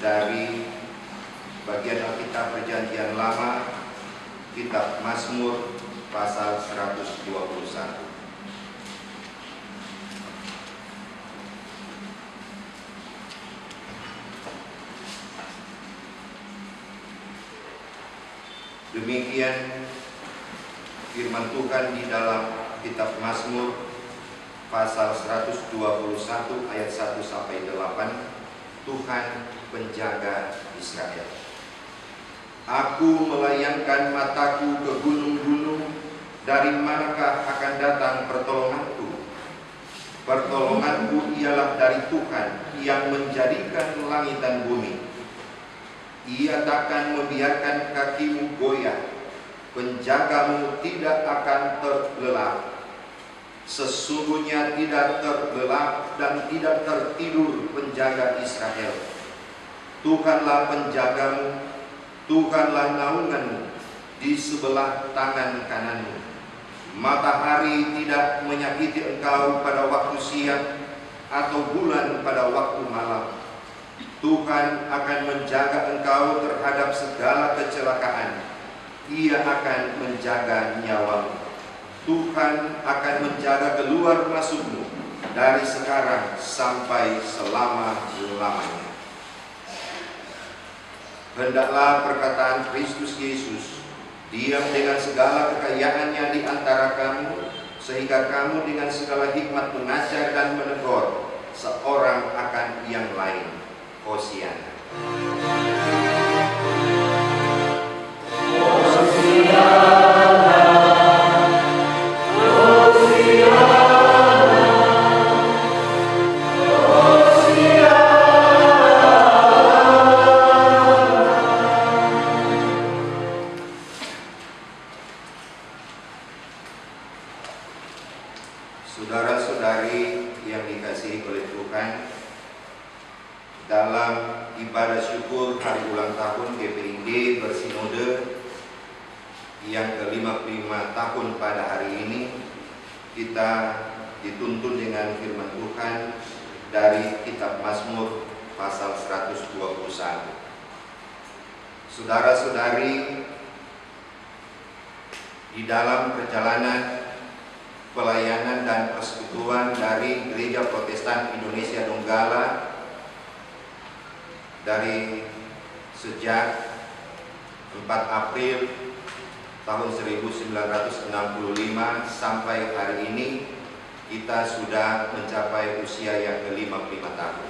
dari bagian Alkitab Perjanjian Lama, Kitab Mazmur pasal 121. Demikian firman Tuhan di dalam Kitab Mazmur pasal 121 ayat 1 sampai 8. Tuhan penjaga Israel. Aku melayangkan mataku ke gunung-gunung, dari manakah akan datang pertolonganku? Pertolonganku ialah dari Tuhan yang menjadikan langit dan bumi. Ia takkan membiarkan kakimu goyah, penjagamu tidak akan terlelap. Sesungguhnya tidak terlelap dan tidak tertidur penjaga Israel. Tuhanlah penjagamu, Tuhanlah naunganmu di sebelah tangan kananmu. Matahari tidak menyakiti engkau pada waktu siang, atau bulan pada waktu malam. Tuhan akan menjaga engkau terhadap segala kecelakaan. Ia akan menjaga nyawamu. Tuhan akan menjaga keluar masukmu dari sekarang sampai selama-lamanya. Hendaklah perkataan Kristus Yesus diam dengan segala kekayaannya di antara kamu, sehingga kamu dengan segala hikmat mengajar dan menegur seorang akan yang lain. Hosiana. Saudara-saudari yang dikasihi oleh Tuhan, dalam ibadah syukur hari ulang tahun GPID Bersinode yang ke-55 tahun pada hari ini, kita dituntun dengan firman Tuhan dari Kitab Mazmur pasal 121. Saudara-saudari, di dalam perjalanan pelayanan dan persekutuan dari Gereja Protestan Indonesia Donggala dari sejak 4 April tahun 1965 sampai hari ini, kita sudah mencapai usia yang ke-55 tahun.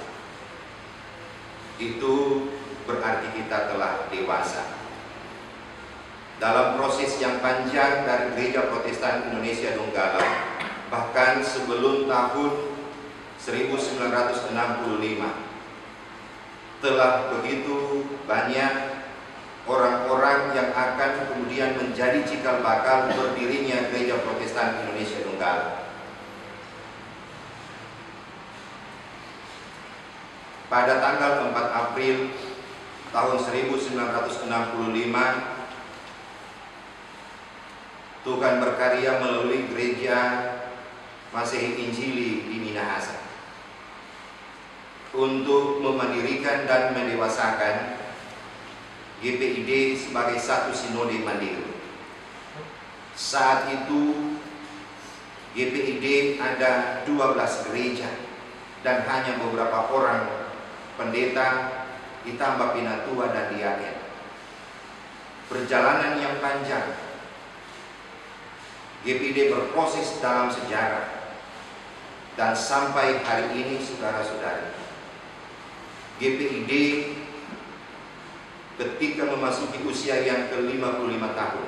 Itu berarti kita telah dewasa. Dalam proses yang panjang dari Gereja Protestan Indonesia Donggala, bahkan sebelum tahun 1965, telah begitu banyak orang-orang yang akan kemudian menjadi cikal bakal berdirinya Gereja Protestan Indonesia Donggala. Pada tanggal 4 April tahun 1965, Tuhan berkarya melalui Gereja Masehi Injili di Minahasa untuk memandirikan dan mendewasakan GPID sebagai satu sinode mandiri. Saat itu GPID ada 12 gereja dan hanya beberapa orang pendeta ditambah pinatua dan diaken. Perjalanan yang panjang GPID berproses dalam sejarah, dan sampai hari ini, saudara-saudari, GPID ketika memasuki usia yang ke-55 tahun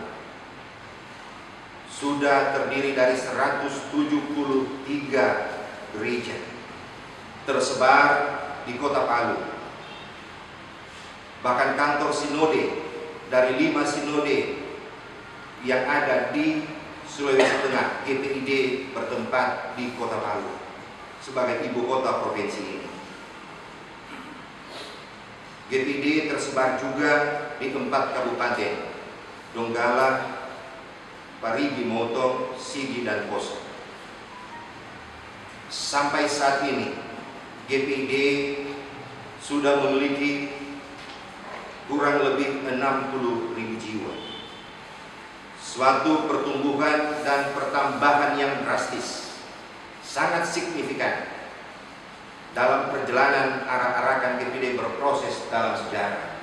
sudah terdiri dari 173 gereja tersebar di Kota Palu. Bahkan kantor sinode dari 5 sinode yang ada di Sulawesi Tengah, GPID bertempat di Kota Palu sebagai ibu kota provinsi ini. GPID tersebar juga di 4 kabupaten, Donggala, Parigi, Motong, Sigi, dan Poso. Sampai saat ini GPID sudah memiliki kurang lebih 60.000 jiwa. Suatu pertumbuhan dan pertambahan yang drastis, sangat signifikan dalam perjalanan arak-arakan GPID berproses dalam sejarah.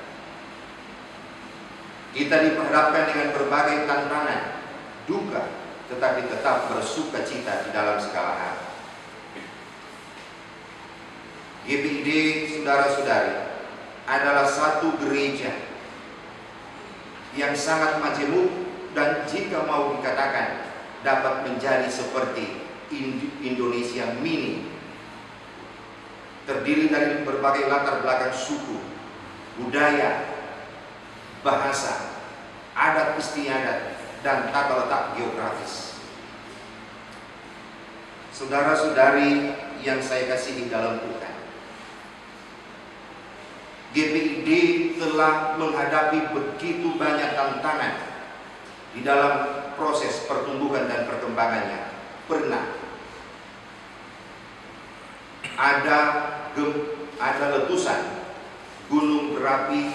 Kita diperhadapkan dengan berbagai tantangan, duka, tetapi tetap bersuka cita di dalam segala hal. GPID, saudara-saudari, adalah satu gereja yang sangat majemuk dan jika mau dikatakan dapat menjadi seperti Indonesia mini, terdiri dari berbagai latar belakang suku, budaya, bahasa, adat istiadat, dan tata letak geografis. Saudara-saudari yang saya kasihi dalam Tuhan, GPID telah menghadapi begitu banyak tantangan di dalam proses pertumbuhan dan perkembangannya. Pernah ada letusan gunung berapi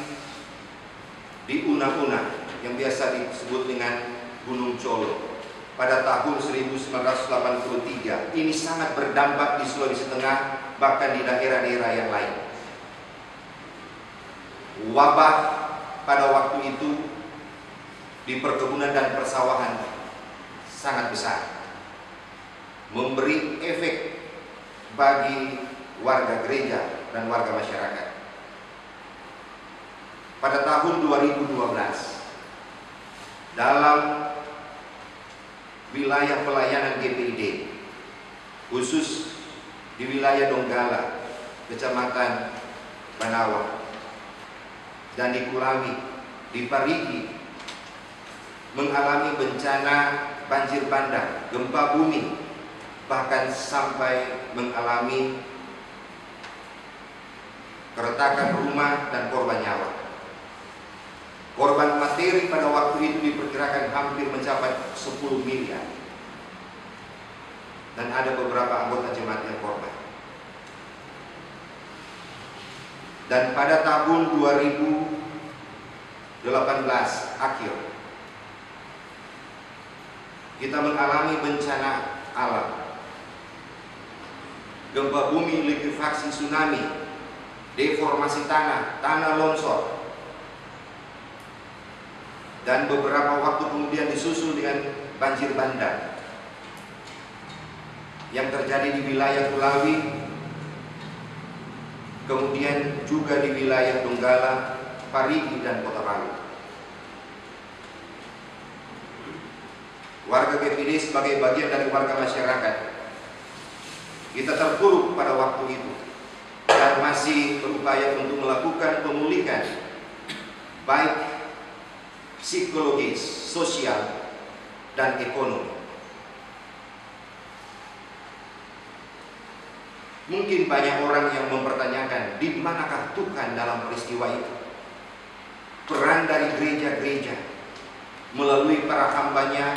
di Una-Una yang biasa disebut dengan Gunung Colo pada tahun 1983. Ini sangat berdampak di Sulawesi Tengah, bahkan di daerah-daerah yang lain. Wabah pada waktu itu di perkebunan dan persawahan sangat besar, memberi efek bagi warga gereja dan warga masyarakat. Pada tahun 2012, dalam wilayah pelayanan GPID, khusus di wilayah Donggala, Kecamatan Banawa, dan di Kulami, di Parigi, mengalami bencana banjir bandang, gempa bumi, bahkan sampai mengalami keretakan rumah dan korban nyawa. Korban materi pada waktu itu diperkirakan hampir mencapai 10 miliar. Dan ada beberapa anggota jemaat yang korban. Dan pada tahun 2018 akhir, kita mengalami bencana alam, gempa bumi, likuifaksi, tsunami, deformasi tanah, tanah longsor, dan beberapa waktu kemudian disusul dengan banjir bandang yang terjadi di wilayah Kulawi, kemudian juga di wilayah Donggala, Parigi, dan Kota Palu. Warga GPID sebagai bagian dari warga masyarakat, kita terpuruk pada waktu itu dan masih berupaya untuk melakukan pemulihan baik psikologis, sosial, dan ekonomi. Mungkin banyak orang yang mempertanyakan di manakah Tuhan dalam peristiwa itu. Peran dari gereja-gereja melalui para hambanya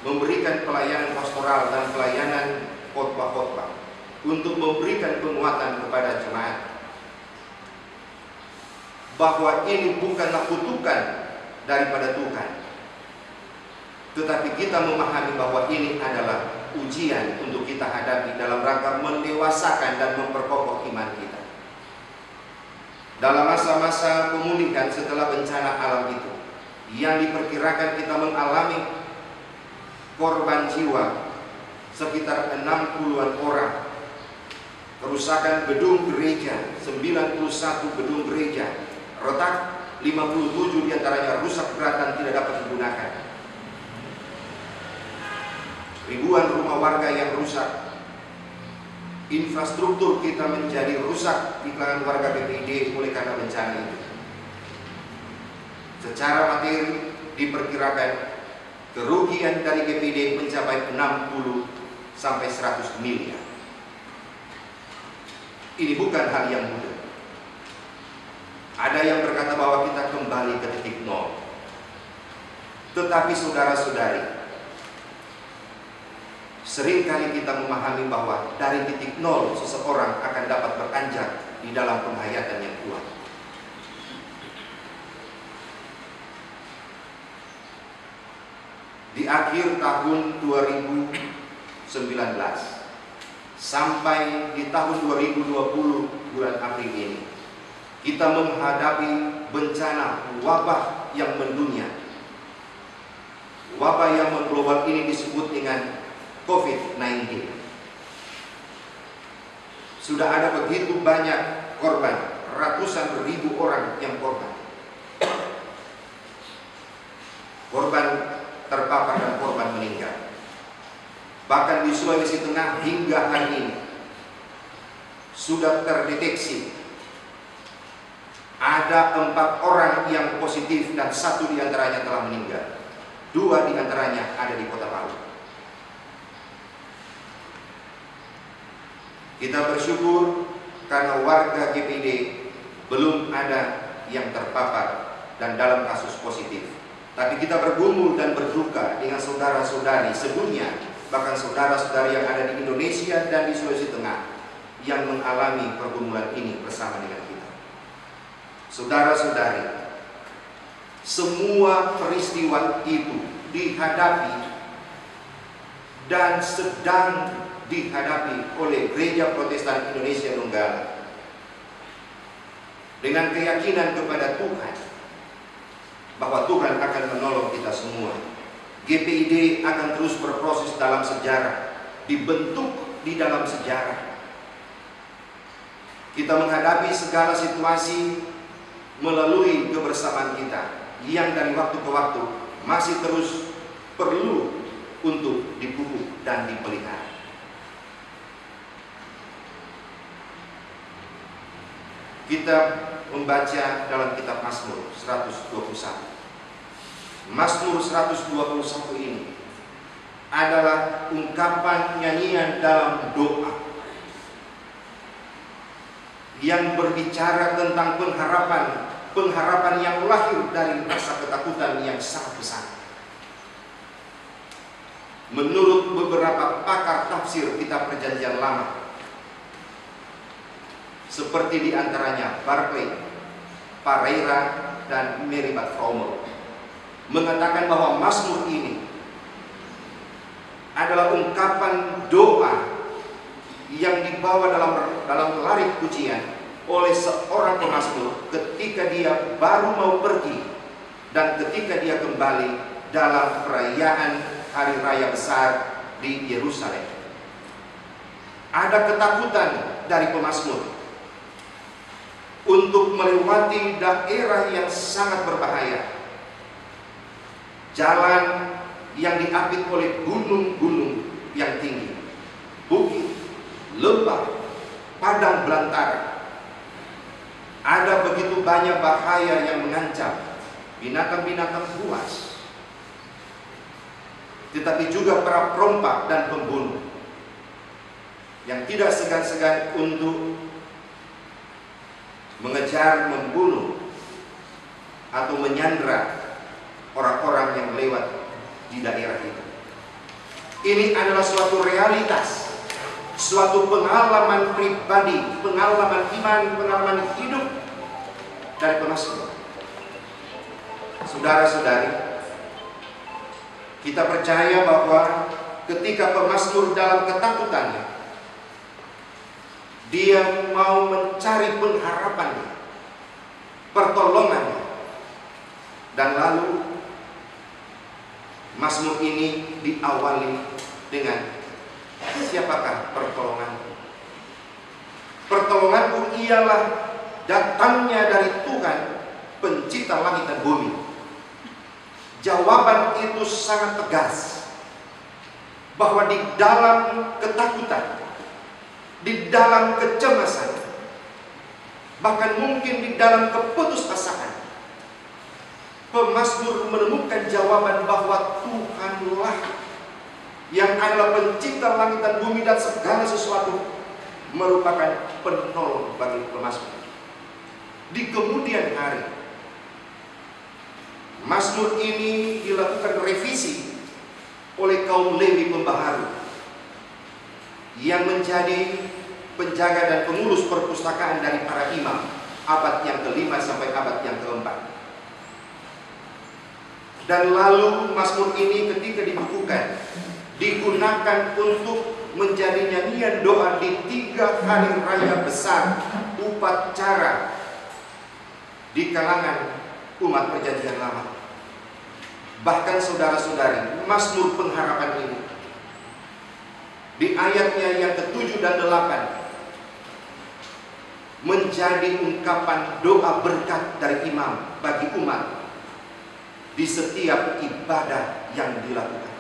memberikan pelayanan pastoral dan pelayanan khotbah-khotbah untuk memberikan penguatan kepada jemaat bahwa ini bukanlah kutukan daripada Tuhan, tetapi kita memahami bahwa ini adalah ujian untuk kita hadapi dalam rangka mendewasakan dan memperkokoh iman kita. Dalam masa-masa pemulihan setelah bencana alam itu, yang diperkirakan kita mengalami korban jiwa sekitar 60-an orang, kerusakan gedung gereja, 91 gedung gereja retak, 57 diantaranya rusak berat dan tidak dapat digunakan. Ribuan rumah warga yang rusak. Infrastruktur kita menjadi rusak di kalangan warga GPID oleh karena bencana itu. Secara materi diperkirakan kerugian dari GPID mencapai 60 sampai 100 miliar. Ini bukan hal yang mudah. Ada yang berkata bahwa kita kembali ke titik nol. Tetapi saudara-saudari, seringkali kita memahami bahwa dari titik nol seseorang akan dapat beranjak di dalam penghayatan yang kuat. di akhir tahun 2019 sampai di tahun 2020 bulan April ini, kita menghadapi bencana wabah yang mendunia. Wabah yang mengglobal ini disebut dengan COVID-19. Sudah ada begitu banyak korban, ratusan ribu orang yang korban. Korban terpapar dan korban meninggal. Bahkan di Sulawesi Tengah hingga hari ini sudah terdeteksi ada 4 orang yang positif dan 1 diantaranya telah meninggal. 2 diantaranya ada di Kota Palu. Kita bersyukur karena warga GPID belum ada yang terpapar dan dalam kasus positif. Tapi kita bergumul dan berduka dengan saudara-saudari sebelumnya, bahkan saudara-saudari yang ada di Indonesia dan di Sulawesi Tengah yang mengalami pergumulan ini bersama dengan kita. Saudara-saudari, semua peristiwa itu dihadapi dan sedang dihadapi oleh Gereja Protestan Indonesia Donggala dengan keyakinan kepada Tuhan bahwa Tuhan akan menolong kita semua. GPID akan terus berproses dalam sejarah, dibentuk di dalam sejarah. Kita menghadapi segala situasi melalui kebersamaan kita yang dari waktu ke waktu masih terus perlu untuk dipupuk dan dipelihara. Kita membaca dalam kitab Mazmur 121. Mazmur 121 ini adalah ungkapan nyanyian dalam doa yang berbicara tentang pengharapan yang lahir dari rasa ketakutan yang sangat besar. Menurut beberapa pakar tafsir kitab Perjanjian Lama, seperti diantaranya Barclay, Pereira, dan Meribat Frommel, mengatakan bahwa Mazmur ini adalah ungkapan doa yang dibawa dalam larik pujian oleh seorang pemazmur ketika dia baru mau pergi dan ketika dia kembali dalam perayaan hari raya besar di Yerusalem. Ada ketakutan dari pemazmur untuk melewati daerah yang sangat berbahaya, jalan yang diapit oleh gunung-gunung yang tinggi, bukit, lembah, padang belantara. Ada begitu banyak bahaya yang mengancam binatang-binatang buas, tetapi juga para perompak dan pembunuh yang tidak segan-segan untuk mengejar, membunuh, atau menyandra orang-orang yang lewat di daerah itu. Ini adalah suatu realitas, suatu pengalaman pribadi, pengalaman iman, pengalaman hidup dari pemazmur. Saudara-saudari, kita percaya bahwa ketika pemazmur dalam ketakutannya, dia mau mencari pengharapannya, pertolongannya, dan lalu Mazmur ini diawali dengan siapakah pertolonganku? Pertolonganku ialah datangnya dari Tuhan, pencipta langit dan bumi. Jawaban itu sangat tegas bahwa di dalam ketakutan, di dalam kecemasan, bahkan mungkin di dalam keputusasaan, pemazmur menemukan jawaban bahwa Tuhanlah yang adalah pencipta langit dan bumi dan segala sesuatu, merupakan penolong bagi pemazmur. Di kemudian hari, mazmur ini dilakukan revisi oleh kaum Lewi pembaharu yang menjadi penjaga dan pengurus perpustakaan dari para imam abad yang ke-5 sampai abad yang ke-4. Dan lalu Mazmur ini ketika dibukukan digunakan untuk menjadi nyanyian doa di 3 hari raya besar upacara di kalangan umat perjanjian lama. Bahkan saudara-saudari, Mazmur pengharapan ini di ayatnya yang ke-7 dan 8 menjadi ungkapan doa berkat dari imam bagi umat di setiap ibadah yang dilakukan.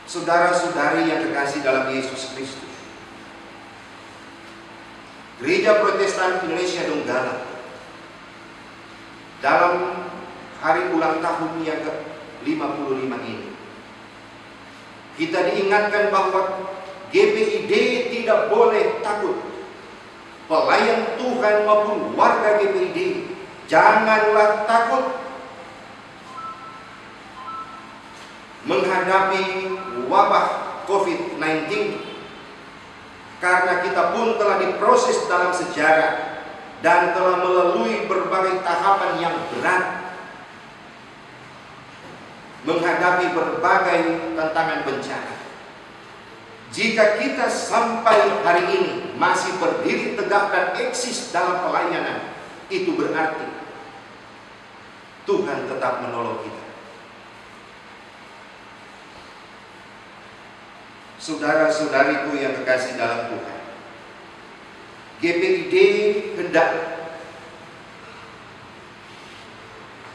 Saudara-saudari yang kekasih dalam Yesus Kristus, Gereja Protestan Indonesia Donggala dalam hari ulang tahun yang ke-55 ini, kita diingatkan bahwa GPID tidak boleh takut. Pelayan Tuhan maupun warga GPID, janganlah takut menghadapi wabah COVID-19, karena kita pun telah diproses dalam sejarah dan telah melalui berbagai tahapan yang berat menghadapi berbagai tantangan bencana. Jika kita sampai hari ini masih berdiri tegak dan eksis dalam pelayanan, itu berarti Tuhan tetap menolong kita. Saudara-saudariku yang kekasih dalam Tuhan, GPID hendak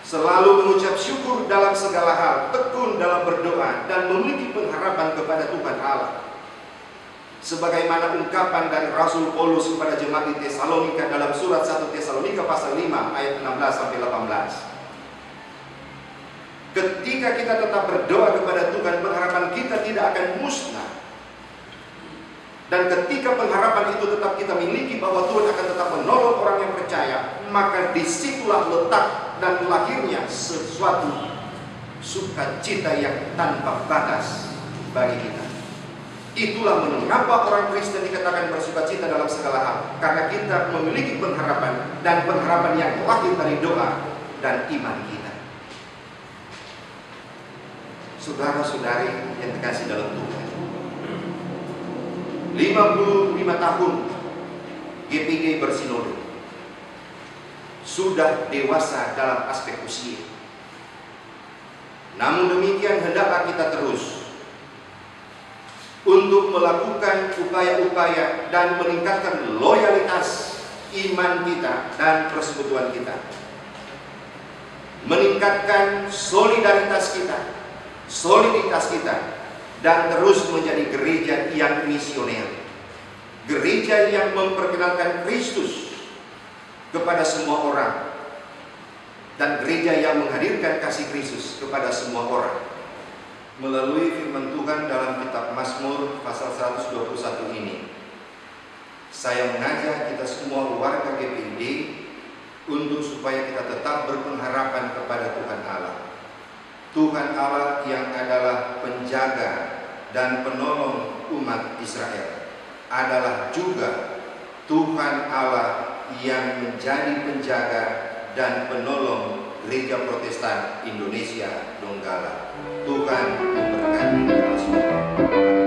selalu mengucap syukur dalam segala hal, tekun dalam berdoa, dan memiliki pengharapan kepada Tuhan Allah. Sebagaimana ungkapan dari Rasul Paulus kepada jemaat di Tesalonika dalam surat 1 Tesalonika pasal 5 ayat 16-18. Ketika kita tetap berdoa kepada Tuhan, pengharapan kita tidak akan musnah. Dan ketika pengharapan itu tetap kita miliki bahwa Tuhan akan tetap menolong orang yang percaya, maka disitulah letak dan lahirnya sesuatu sukacita yang tanpa batas bagi kita. Itulah mengapa orang Kristen dikatakan bersukacita dalam segala hal, karena kita memiliki pengharapan, dan pengharapan yang lahir dari doa dan iman kita. Saudara-saudari yang dikasih dalam Tuhan, 55 tahun GPID bersinode, sudah dewasa dalam aspek usia. Namun demikian hendaklah kita terus untuk melakukan upaya-upaya dan meningkatkan loyalitas iman kita dan persekutuan kita, meningkatkan soliditas kita, dan terus menjadi gereja yang misioner, gereja yang memperkenalkan Kristus kepada semua orang, dan gereja yang menghadirkan kasih Kristus kepada semua orang. Melalui firman Tuhan dalam kitab Mazmur pasal 121 ini, saya mengajak kita semua warga GPID untuk supaya kita tetap berpengharapan kepada Tuhan Allah. Tuhan Allah yang adalah penjaga dan penolong umat Israel adalah juga Tuhan Allah yang menjadi penjaga dan penolong Gereja Protestan Indonesia Donggala. Tuhan memberkati kita semua.